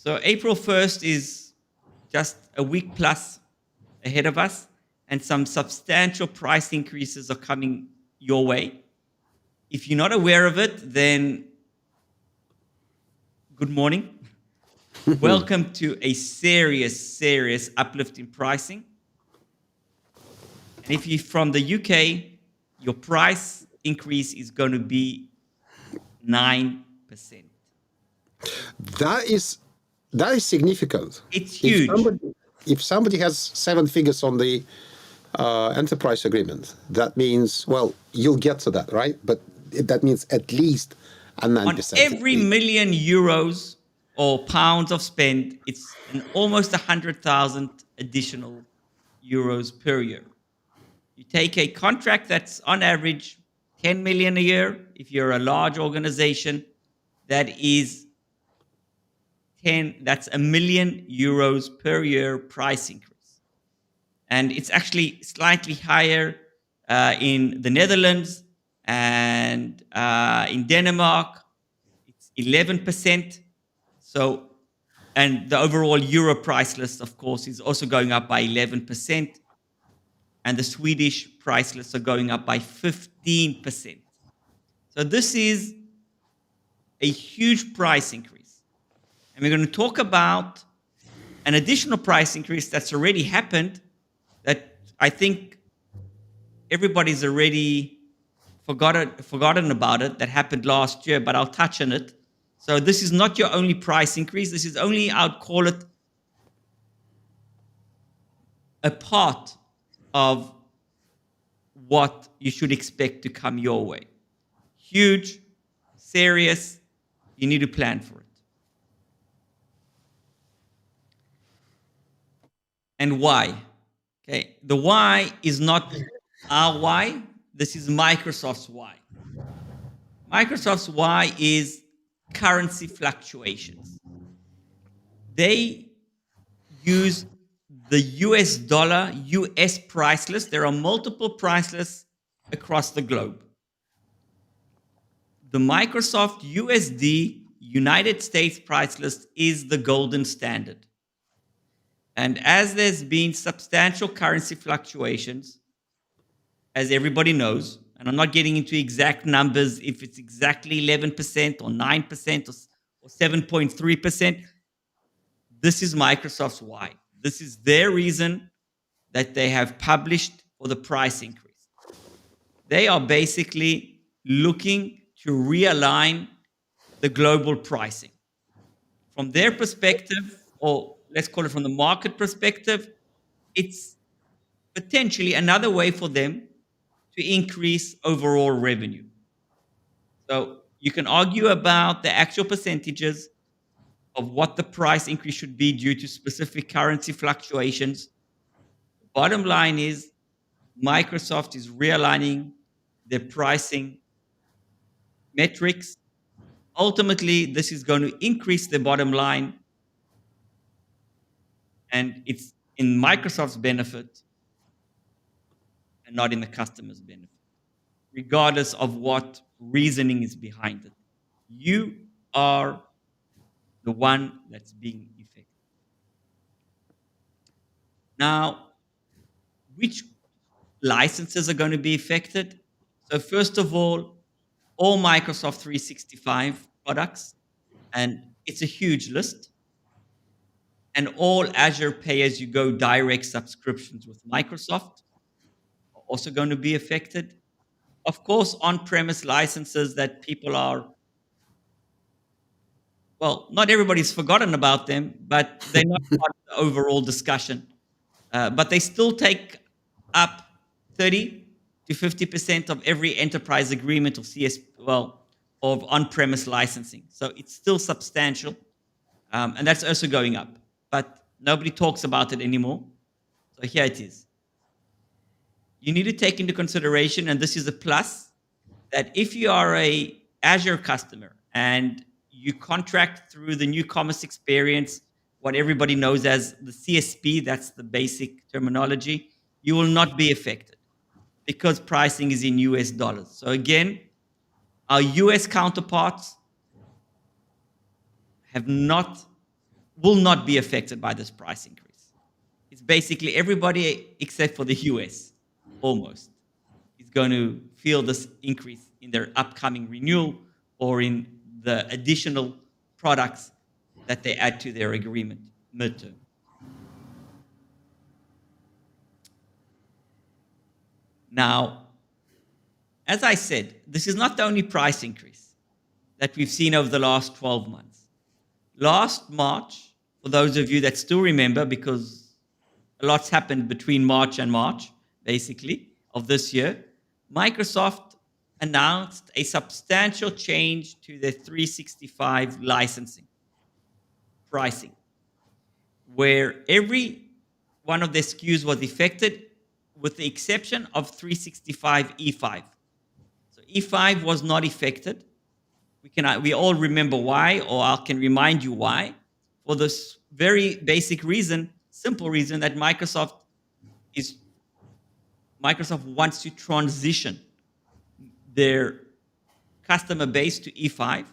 So April 1st is just a week plus ahead of us, and some substantial price increases are coming your way. If you're not aware of it, then good morning. Welcome to a serious uplift in pricing. And if you're from the UK, your price increase is going to be 9%. That is significant. It's huge. If somebody has 7 figures on the enterprise agreement, that means, well, you'll get to that, right? But that means at least a 9%. On every million euros or pounds of spend, it's almost 100,000 additional euros per year. You take a contract that's on average 10 million a year. If you're a large organization, that's €1 million per year price increase. And it's actually slightly higher in the Netherlands and in Denmark. It's 11%. So, and the overall euro price list, of course, is also going up by 11%. And the Swedish price lists are going up by 15%. So this is a huge price increase. And we're going to talk about an additional price increase that's already happened that I think everybody's already forgotten about it, that happened last year, but I'll touch on it. So this is not your only price increase. This is only, I'd call it, a part of what you should expect to come your way. Huge, serious, you need to plan for it. And why? Okay, the why is not our why. This is Microsoft's why. Microsoft's why is currency fluctuations. They use the US dollar, US price list. There are multiple price lists across the globe. The Microsoft USD United States price list is the golden standard. And as there's been substantial currency fluctuations, as everybody knows, and I'm not getting into exact numbers, if it's exactly 11% or 9% or 7.3%, this is Microsoft's why. This is their reason that they have published for the price increase. They are basically looking to realign the global pricing. From their perspective, or let's call it from the market perspective, it's potentially another way for them to increase overall revenue. So you can argue about the actual percentages of what the price increase should be due to specific currency fluctuations. Bottom line is Microsoft is realigning their pricing metrics. Ultimately, this is going to increase the bottom line, and it's in Microsoft's benefit and not in the customer's benefit, regardless of what reasoning is behind it. You are the one that's being affected. Now, which licenses are going to be affected? So first of all Microsoft 365 products, and it's a huge list, and all Azure pay-as-you-go direct subscriptions with Microsoft are also going to be affected. Of course, on-premise licenses that people are, well, not everybody's forgotten about them, but they're not part of the overall discussion. But they still take up 30 to 50% of every enterprise agreement of of on-premise licensing. So it's still substantial, and that's also going up. But nobody talks about it anymore. So here it is. You need to take into consideration, and this is a plus, that if you are a Azure customer and you contract through the new commerce experience, what everybody knows as the CSP, that's the basic terminology, you will not be affected because pricing is in US dollars. So again, our US counterparts will not be affected by this price increase. It's basically everybody except for the US, almost, is going to feel this increase in their upcoming renewal or in the additional products that they add to their agreement midterm. Now, as I said, this is not the only price increase that we've seen over the last 12 months. Last March, for those of you that still remember, because a lot's happened between March and March, basically, of this year, Microsoft announced a substantial change to their 365 licensing pricing, where every one of their SKUs was affected with the exception of 365 E5. So E5 was not affected. We all remember why, or I can remind you why, for this very basic reason, simple reason that Microsoft wants to transition their customer base to E5.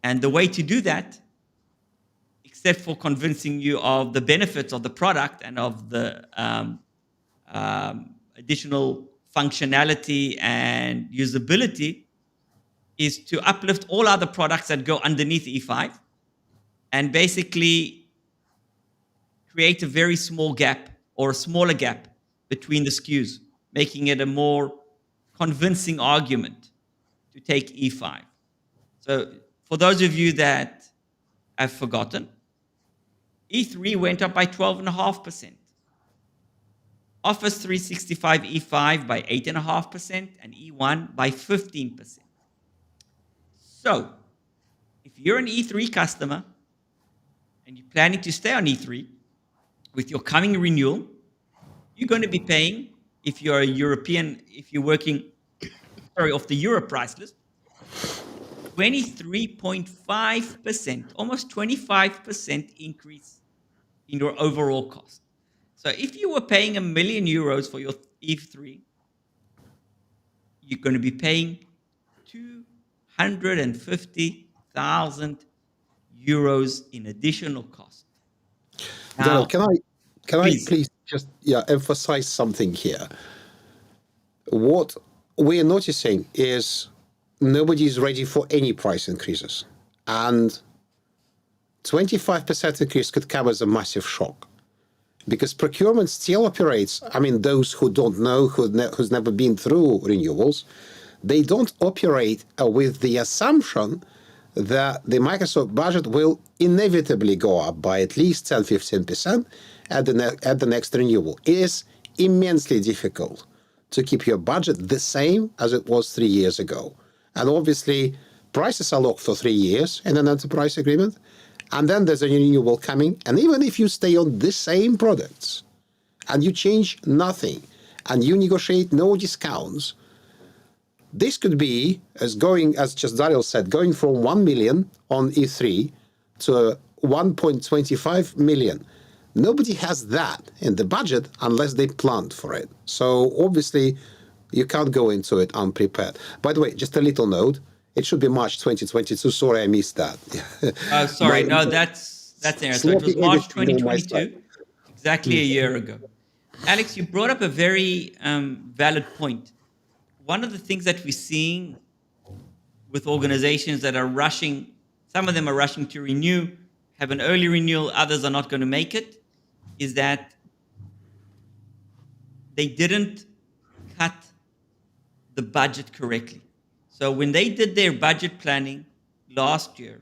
And the way to do that, except for convincing you of the benefits of the product and of the additional functionality and usability, is to uplift all other products that go underneath E5 and basically create a very small gap or a smaller gap between the SKUs, making it a more convincing argument to take E5. So for those of you that have forgotten, E3 went up by 12.5%. Office 365 E5 by 8.5% and E1 by 15%. So if you're an E3 customer and you're planning to stay on E3 with your coming renewal, you're going to be paying, if you're a European, if you're working, off the Euro price list, 23.5%, almost 25% increase in your overall cost. So if you were paying €1 million for your E3, you're going to be paying €250,000 in additional cost. Daryl, can I please. please just emphasize something here? What we are noticing is nobody is ready for any price increases, and 25% increase could come as a massive shock, because procurement still operates. I mean, those who don't know, who's never been through renewals, they don't operate with the assumption that the Microsoft budget will inevitably go up by at least 10-15% at the next renewal. It is immensely difficult to keep your budget the same as it was 3 years ago. And obviously, prices are locked for 3 years in an enterprise agreement, and then there's a renewal coming. And even if you stay on the same products and you change nothing and you negotiate no discounts, this could be, as just Daryl said, going from 1 million on E3 to 1.25 million. Nobody has that in the budget unless they planned for it. So obviously, you can't go into it unprepared. By the way, just a little note. It should be March 2022. Sorry, I missed that. Sorry, no, that's there. So it was March 2022, exactly a year ago. Alex, you brought up a very valid point. One of the things that we're seeing with organizations that are rushing, some of them are rushing to renew, have an early renewal, others are not going to make it, is that they didn't cut the budget correctly. So when they did their budget planning last year,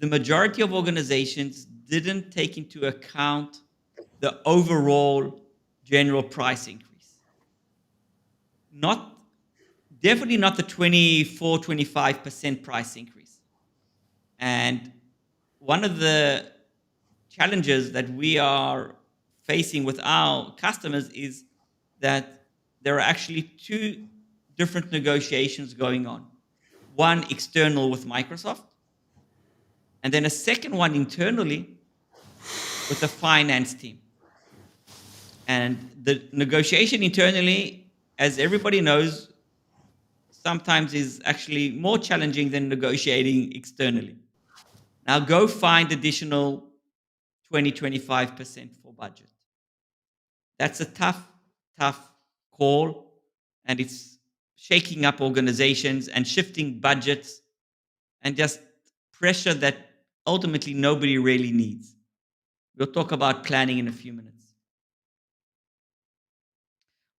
the majority of organizations didn't take into account the overall general price increase. Definitely not the 24-25% price increase. And one of the challenges that we are facing with our customers is that there are actually two different negotiations going on. One external with Microsoft, and then a second one internally with the finance team. And the negotiation internally, as everybody knows, sometimes is actually more challenging than negotiating externally. Now go find additional 20-25% for budget. That's a tough call, and it's shaking up organizations and shifting budgets and just pressure that ultimately nobody really needs. We'll talk about planning in a few minutes.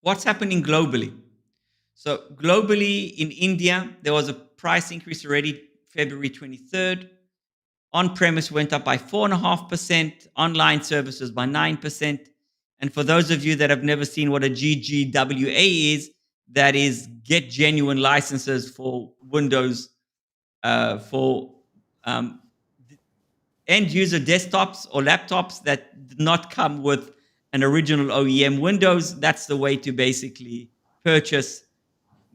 What's happening globally? So globally in India, there was a price increase already February 23rd. On-premise went up by 4.5%, online services by 9%. And for those of you that have never seen what a GGWA is, that is get genuine licenses for Windows for end user desktops or laptops that did not come with an original OEM Windows. That's the way to basically purchase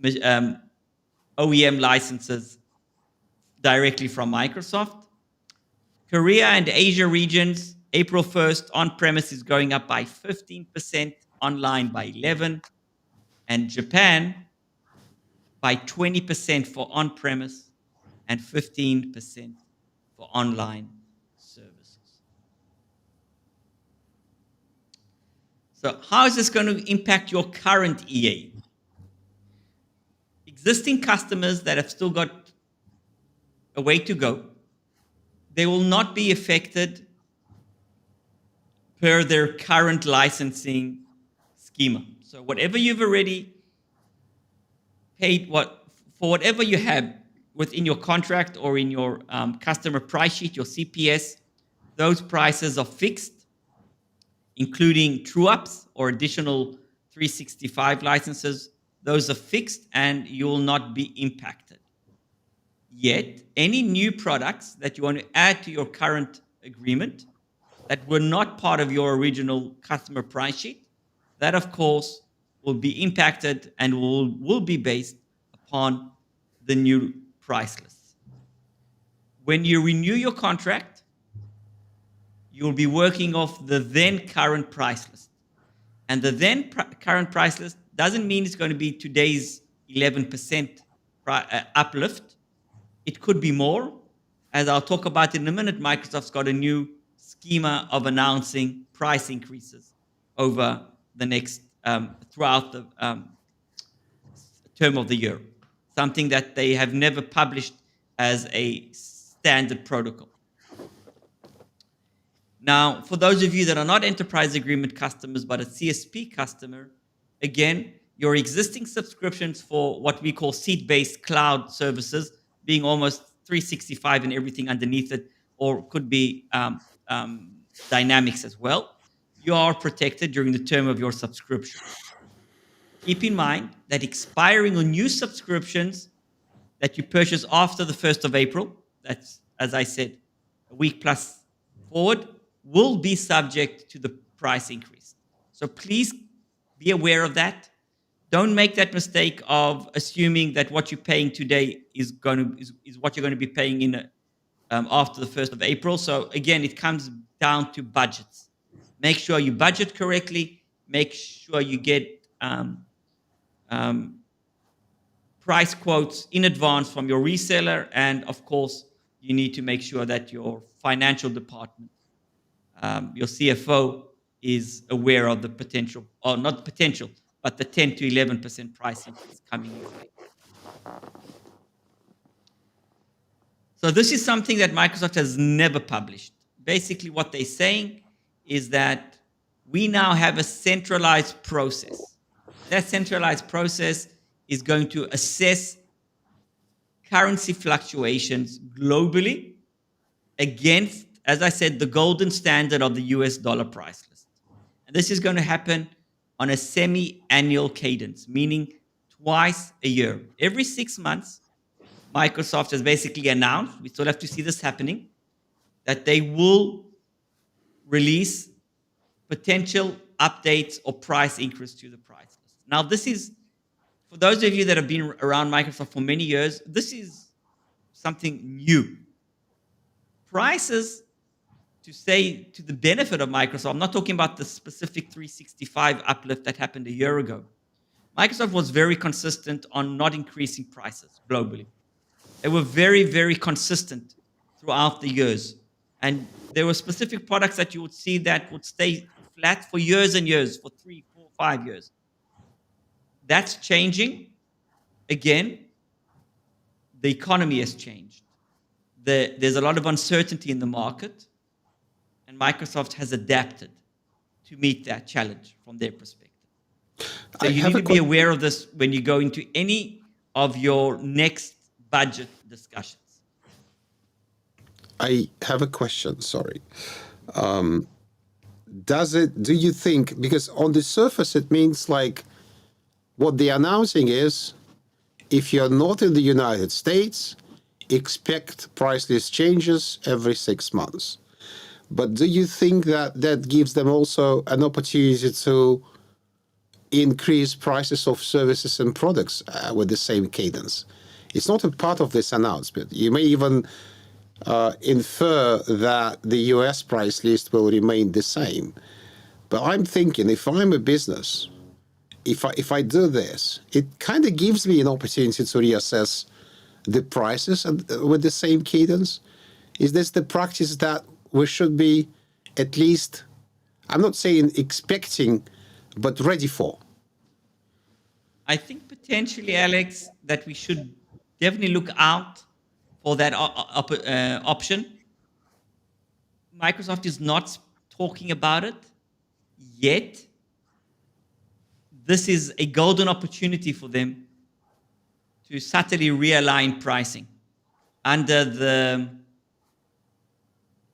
OEM licenses directly from Microsoft. Korea and Asia regions, April 1st, on-premise is going up by 15%, online by 11%, and Japan by 20% for on-premise and 15% for online services. So how is this going to impact your current EA? Existing customers that have still got a way to go, they will not be affected per their current licensing schema. So whatever you've already paid, for whatever you have within your contract or in your customer price sheet, your CPS, those prices are fixed, including true-ups or additional 365 licenses. Those are fixed and you will not be impacted. Yet, any new products that you want to add to your current agreement that were not part of your original customer price sheet, that of course will be impacted and will be based upon the new price lists. When you renew your contract, you'll be working off the then current price list. And the then current price list doesn't mean it's going to be today's 11% uplift. It could be more. As I'll talk about in a minute, Microsoft's got a new schema of announcing price increases over the next, throughout the term of the year, something that they have never published as a standard protocol. Now, for those of you that are not enterprise agreement customers, but a CSP customer, again, your existing subscriptions for what we call seat-based cloud services, being almost 365 and everything underneath it, or could be Dynamics as well, you are protected during the term of your subscription. Keep in mind that expiring on new subscriptions that you purchase after the 1st of April, that's, as I said, a week plus forward, will be subject to the price increase. So please be aware of that. Don't make that mistake of assuming that what you're paying today is what you're going to be paying in after the 1st of April. So again, it comes down to budgets. Make sure you budget correctly. Make sure you get price quotes in advance from your reseller. And of course, you need to make sure that your financial department, your CFO, is aware of the potential, or not potential, but the 10 to 11% price increase coming your way. So this is something that Microsoft has never published. Basically, what they're saying is that we now have a centralized process. That centralized process is going to assess currency fluctuations globally against, as I said, the golden standard of the US dollar price list. And this is going to happen on a semi-annual cadence, meaning twice a year. Every 6 months, Microsoft has basically announced, we still have to see this happening, that they will release potential updates or price increase to the price list. Now, this is, for those of you that have been around Microsoft for many years, this is something new. Prices, to say to the benefit of Microsoft, I'm not talking about the specific 365 uplift that happened a year ago. Microsoft was very consistent on not increasing prices globally. They were very, very consistent throughout the years. And there were specific products that you would see that would stay flat for years and years, for 3, 4, 5 years. That's changing. Again, the economy has changed. There's a lot of uncertainty in the market, and Microsoft has adapted to meet that challenge from their perspective. So I you have need a to be aware of this when you go into any of your next budget discussions. I have a question. Sorry. Do you think, because on the surface it means like what they're announcing is, if you're not in the United States, expect price list changes every 6 months. But do you think that that gives them also an opportunity to increase prices of services and products with the same cadence? It's not a part of this announcement. You may even infer that the US price list will remain the same. But I'm thinking, if I'm a business, if I do this, it kind of gives me an opportunity to reassess the prices with the same cadence. Is this the practice that we should be at least, I'm not saying expecting, but ready for? I think potentially, Alex, that we should definitely look out for that option. Microsoft is not talking about it yet. This is a golden opportunity for them to subtly realign pricing under the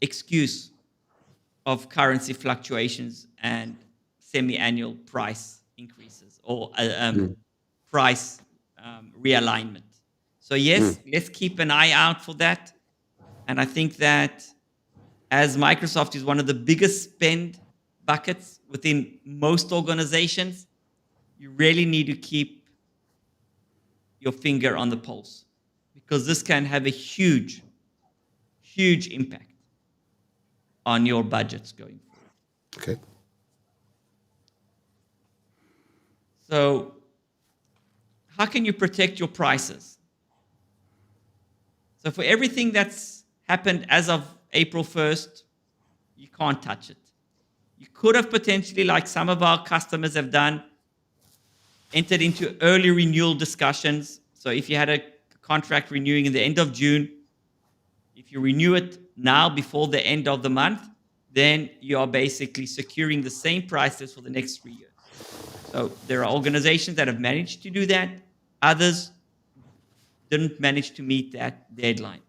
excuse of currency fluctuations and semi-annual price increases or price realignment. So yes, let's keep an eye out for that. And I think that as Microsoft is one of the biggest spend buckets within most organizations, you really need to keep your finger on the pulse, because this can have a huge, huge impact on your budgets going forward. Okay. So how can you protect your prices? So for everything that's happened as of April 1st, you can't touch it. You could have potentially, like some of our customers have done, entered into early renewal discussions. So if you had a contract renewing in the end of June, if you renew it now before the end of the month, then you are basically securing the same prices for the next 3 years. So there are organizations that have managed to do that. Others didn't manage to meet that deadline.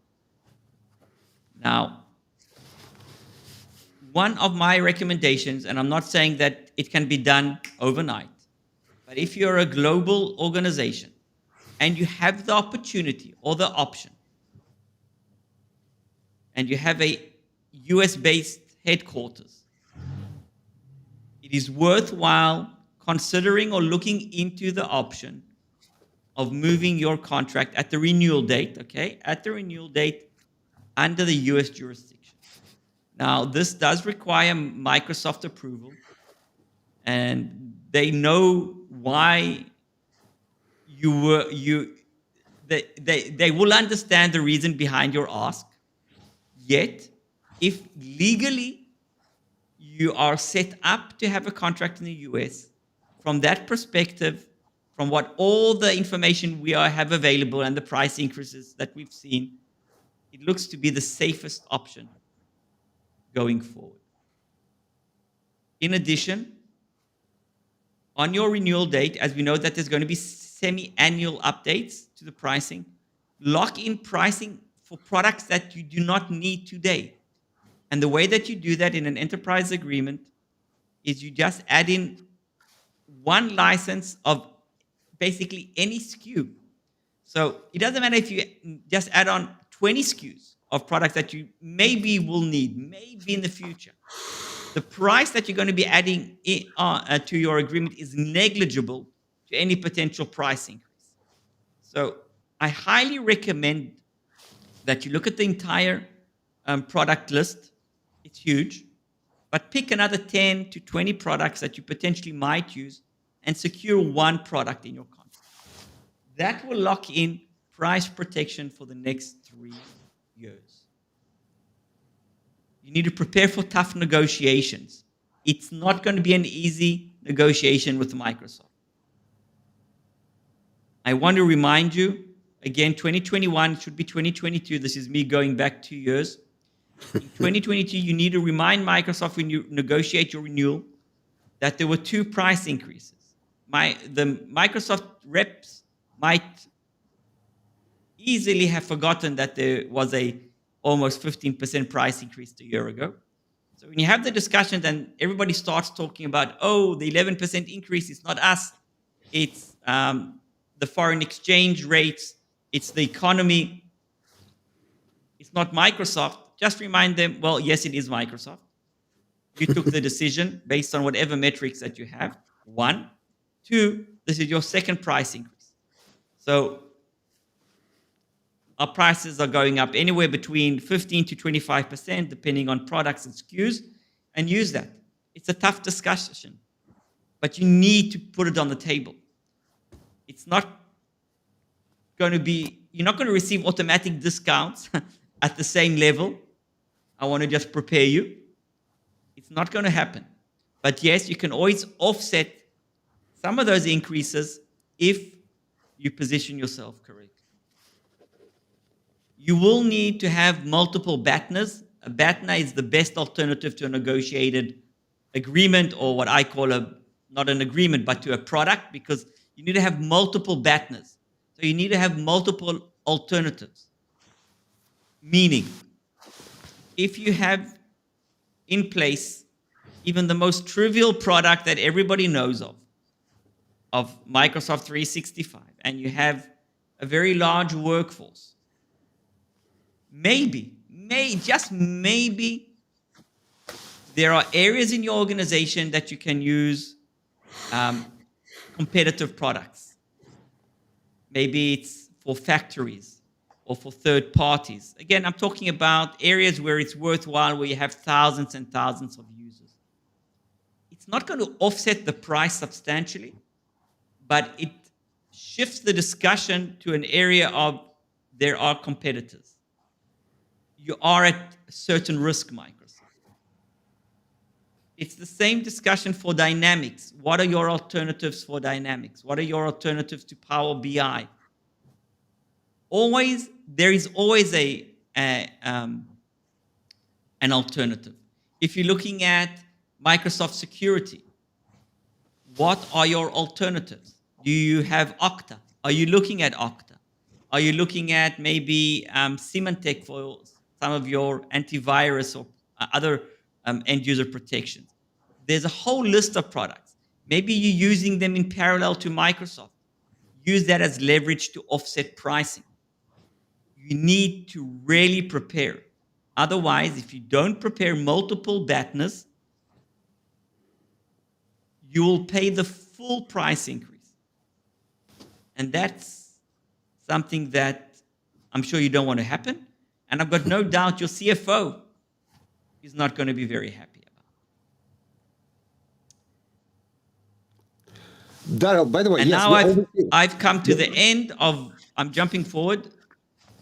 Now, one of my recommendations, and I'm not saying that it can be done overnight, but if you're a global organization and you have the opportunity or the option, and you have a US-based headquarters, it is worthwhile considering or looking into the option of moving your contract at the renewal date, okay, at the renewal date under the US jurisdiction. Now, this does require Microsoft approval, and they know why they will understand the reason behind your ask. Yet, if legally you are set up to have a contract in the US, from that perspective, from what all the information we have available and the price increases that we've seen, it looks to be the safest option going forward. In addition, on your renewal date, as we know that there's going to be semi-annual updates to the pricing, lock in pricing for products that you do not need today. And the way that you do that in an enterprise agreement is you just add in one license of basically any SKU. So it doesn't matter if you just add on 20 SKUs of products that you maybe will need, maybe in the future. The price that you're going to be adding to your agreement is negligible to any potential price increase. So I highly recommend that you look at the entire product list. It's huge, but pick another 10 to 20 products that you potentially might use and secure one product in your contract. That will lock in price protection for the next 3 years. You need to prepare for tough negotiations. It's not going to be an easy negotiation with Microsoft. I want to remind you, again, 2021 should be 2022. This is me going back 2 years. In 2022, you need to remind Microsoft when you negotiate your renewal that there were 2 price increases. The Microsoft reps might easily have forgotten that there was a almost 15% price increase a year ago. So when you have the discussion, then everybody starts talking about, oh, the 11% increase is not us. It's the foreign exchange rates. It's the economy. It's not Microsoft. Just remind them, well, yes, it is Microsoft. You took the decision based on whatever metrics that you have. 1. 2, this is your second price increase. So our prices are going up anywhere between 15 to 25%, depending on products and SKUs, and use that. It's a tough discussion, but you need to put it on the table. It's not going to be, you're not going to receive automatic discounts at the same level. I want to just prepare you. It's not going to happen. But yes, you can always offset some of those increases if you position yourself correctly. You will need to have multiple BATNAs. A BATNA is the best alternative to a negotiated agreement, or what I call not an agreement, but to a product, because you need to have multiple BATNAs. So you need to have multiple alternatives. Meaning, if you have in place even the most trivial product that everybody knows of Microsoft 365, and you have a very large workforce, just maybe, there are areas in your organization that you can use competitive products. Maybe it's for factories or for third parties. Again, I'm talking about areas where it's worthwhile, where you have thousands and thousands of users. It's not going to offset the price substantially, but it shifts the discussion to an area of there are competitors. You are at a certain risk, Microsoft. It's the same discussion for Dynamics. What are your alternatives for Dynamics? What are your alternatives to Power BI? There is always an alternative. If you're looking at Microsoft security, what are your alternatives? Do you have Okta? Are you looking at Okta? Are you looking at maybe Symantec for some of your antivirus or other end user protections? There's a whole list of products. Maybe you're using them in parallel to Microsoft. Use that as leverage to offset pricing. You need to really prepare. Otherwise, if you don't prepare multiple BATNAs, you will pay the full price increase. And that's something that I'm sure you don't want to happen. And I've got no doubt your CFO is not going to be very happy about. Daryl, by the way, And yes, now I've come to the end of, I'm jumping forward.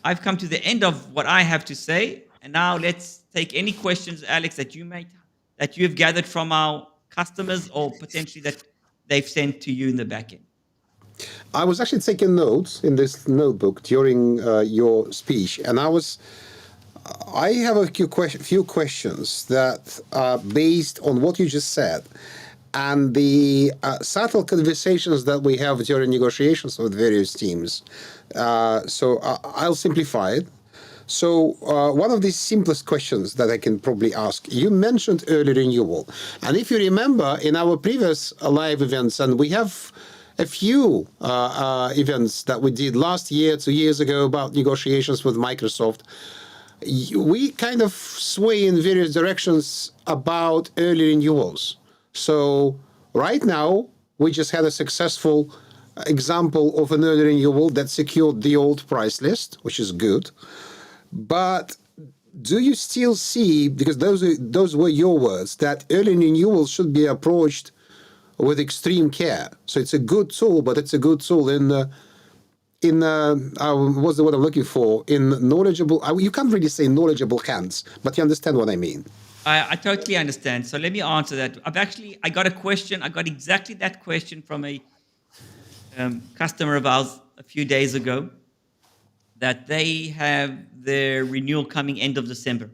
I've come to the end of what I have to say. And now let's take any questions, Alex, that you've gathered from our customers or potentially that they've sent to you in the back end. I was actually taking notes in this notebook during your speech, and I have a few questions that are based on what you just said and the subtle conversations that we have during negotiations with various teams. So I'll simplify it. So one of the simplest questions that I can probably ask, you mentioned early renewal. And if you remember in our previous live events, and we have a few events that we did last year, 2 years ago, about negotiations with Microsoft, we kind of sway in various directions about early renewals. So right now, we just had a successful example of an early renewal that secured the old price list, which is good. But do you still see, because those were your words, that early renewals should be approached with extreme care? So it's a good tool, but it's a good tool in what's the word I'm looking for? In knowledgeable, you can't really say knowledgeable hands, but you understand what I mean. I totally understand. So let me answer that. I got a question. I got exactly that question from a customer of ours a few days ago, that they have their renewal coming end of December.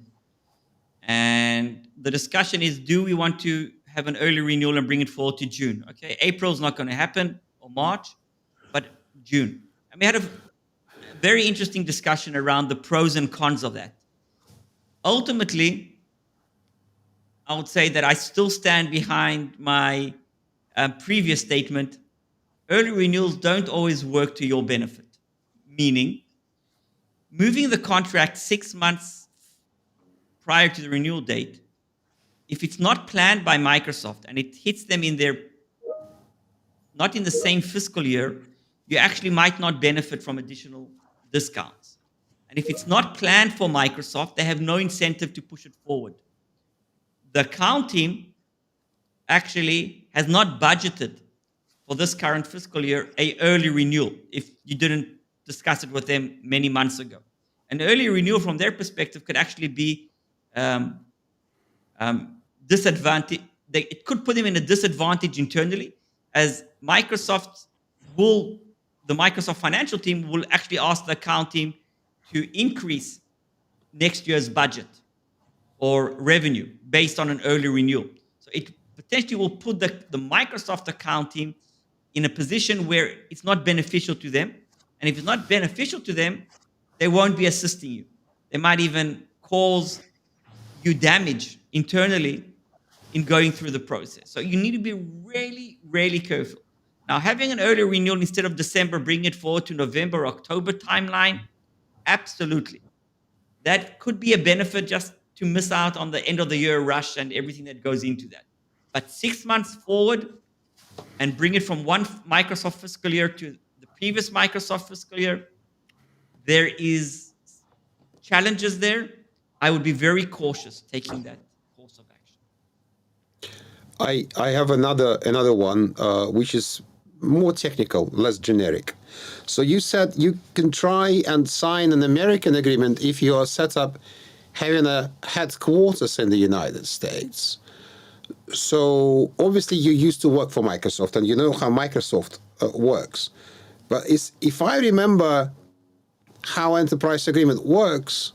And the discussion is, do we want to have an early renewal and bring it forward to June? Okay, April's not going to happen, or March, but June. And we had a very interesting discussion around the pros and cons of that. Ultimately, I would say that I still stand behind my previous statement. Early renewals don't always work to your benefit, meaning moving the contract 6 months prior to the renewal date, if it's not planned by Microsoft and it hits them in their, not in the same fiscal year, you actually might not benefit from additional discounts. And if it's not planned for Microsoft, they have no incentive to push it forward. The account team actually has not budgeted for this current fiscal year a early renewal if you didn't discuss it with them many months ago. An early renewal from their perspective could actually be disadvantage. It could put them in a disadvantage internally, as the Microsoft financial team will actually ask the account team to increase next year's budget or revenue based on an early renewal. So it potentially will put the Microsoft account team in a position where it's not beneficial to them. And if it's not beneficial to them, they won't be assisting you. They might even cause you damage internally in going through the process. So you need to be really, really careful. Now, having an early renewal instead of December, bring it forward to November, October timeline, absolutely. That could be a benefit, just to miss out on the end of the year rush and everything that goes into that. But 6 months forward and bring it from one Microsoft fiscal year to the previous Microsoft fiscal year, there is challenges there. I would be very cautious taking that course of action. I have another one, which is more technical, less generic. So you said you can try and sign an American agreement if you are set up having a headquarters in the United States. So obviously you used to work for Microsoft and you know how Microsoft works. But if I remember how enterprise agreement works,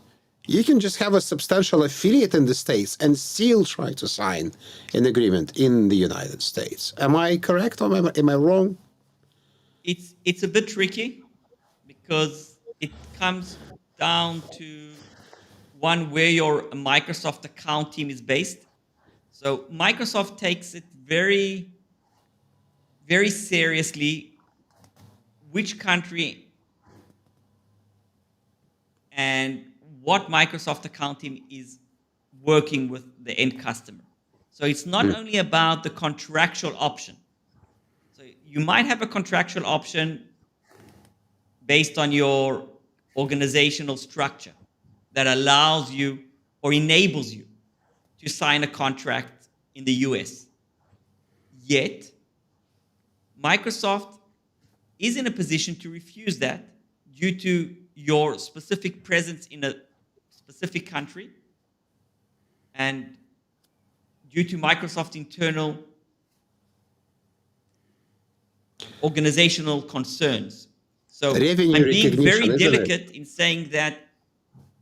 you can just have a substantial affiliate in the States and still try to sign an agreement in the United States. Am I correct or am I wrong? It's a bit tricky because it comes down to one, where your Microsoft account team is based. So Microsoft takes it very, very seriously, which country and what Microsoft account team is working with the end customer. So it's not only about the contractual option. So you might have a contractual option based on your organizational structure that allows you or enables you to sign a contract in the US. Yet, Microsoft is in a position to refuse that due to your specific presence in a specific country and due to Microsoft's internal organizational concerns. So Revenue I'm being very recognition, delicate in saying that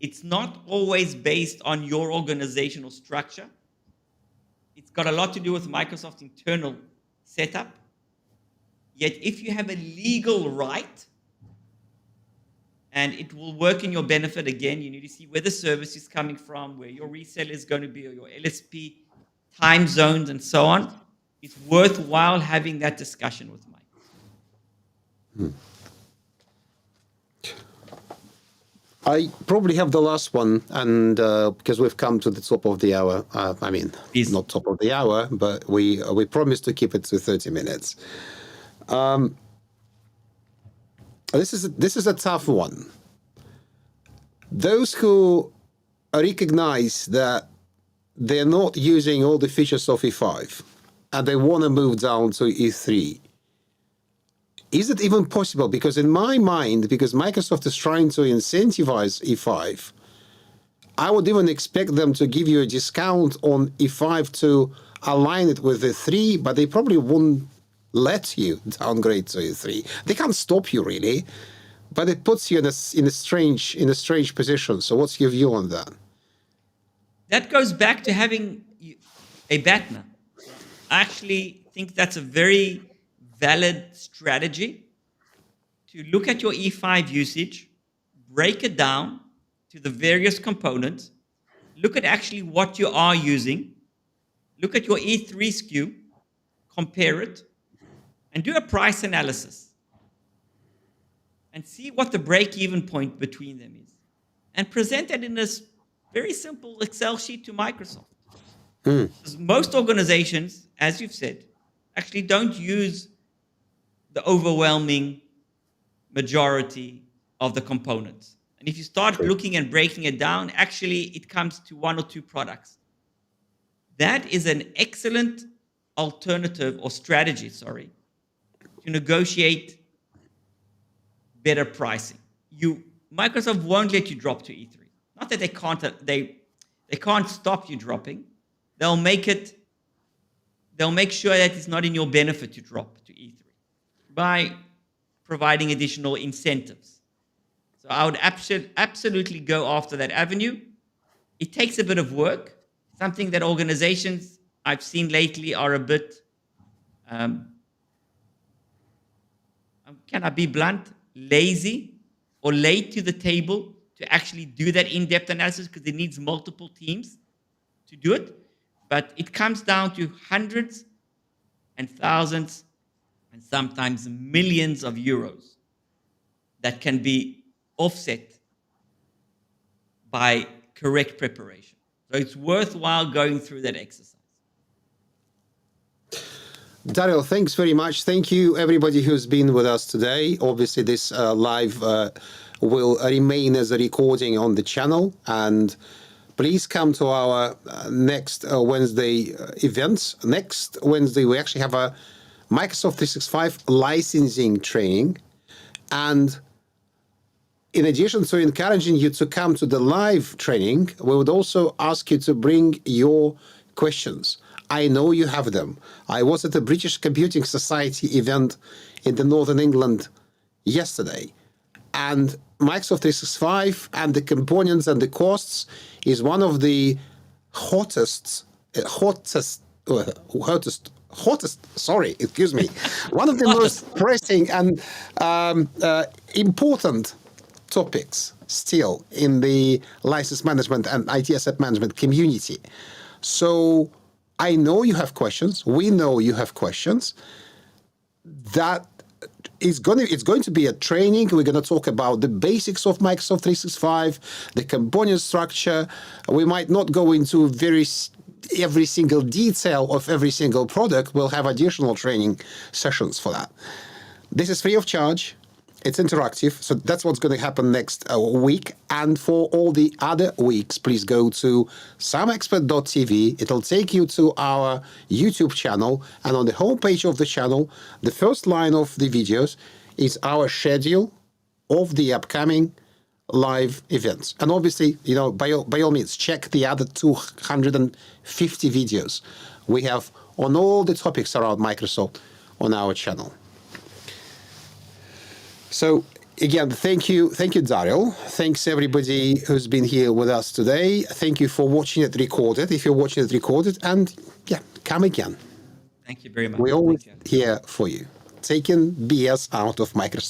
it's not always based on your organizational structure. It's got a lot to do with Microsoft's internal setup. Yet if you have a legal right and it will work in your benefit, again, you need to see where the service is coming from, where your reseller is going to be, or your LSP, time zones, and so on. It's worthwhile having that discussion with Microsoft. I probably have the last one, and because we've come to the top of the hour. Please. Not top of the hour, but we promised to keep it to 30 minutes. This is a tough one. Those who recognize that they're not using all the features of E5 and they want to move down to E3, Is it even possible? Because in my mind, because Microsoft is trying to incentivize E5, I would even expect them to give you a discount on E5 to align it with the 3, but they probably won't let you downgrade to E3. They can't stop you really, but it puts you in a strange position. So what's your view on that? That goes back to having a BATNA. I actually think that's a very valid strategy to look at your E5 usage, break it down to the various components, look at actually what you are using, look at your E3 SKU, compare it, and do a price analysis and see what the break-even point between them is, and present it in this very simple Excel sheet to Microsoft. Because most organizations, as you've said, actually don't use the overwhelming majority of the components. And if you start looking and breaking it down, actually it comes to 1 or 2 products. That is an excellent alternative or strategy, to negotiate better pricing. Microsoft won't let you drop to E3. Not that they can't stop you dropping. They'll make sure that it's not in your benefit to drop to E3 by providing additional incentives. So I would absolutely go after that avenue. It takes a bit of work, something that organizations I've seen lately are a bit, can I be blunt, lazy or late to the table to actually do that in-depth analysis because it needs multiple teams to do it. But it comes down to hundreds and thousands and sometimes millions of euros that can be offset by correct preparation. So it's worthwhile going through that exercise. Daryl, thanks very much. Thank you, everybody who's been with us today. Obviously, this live will remain as a recording on the channel. And please come to our next Wednesday events. Next Wednesday, we actually have a Microsoft 365 licensing training. And in addition to encouraging you to come to the live training, we would also ask you to bring your questions. I know you have them. I was at the British Computing Society event in the Northern England yesterday, and Microsoft 365 and the components and the costs is one of the hottest, one of the most pressing and important topics still in the license management and IT asset management community. So I know you have questions. We know you have questions. That it's going to be a training. We're going to talk about the basics of Microsoft 365, the component structure. We might not go into every single detail of every single product. We'll have additional training sessions for that. This is free of charge. It's interactive, so that's what's going to happen next week. And for all the other weeks, please go to SAMexpert.tv. It'll take you to our YouTube channel, and on the homepage of the channel, the first line of the videos is our schedule of the upcoming live events. And obviously, by all means, check the other 250 videos we have on all the topics around Microsoft on our channel. So again, thank you, Daryl. Thanks everybody who's been here with us today. Thank you for watching it recorded. If you're watching it recorded, and come again. Thank you very much. We're always here for you, taking BS out of Microsoft.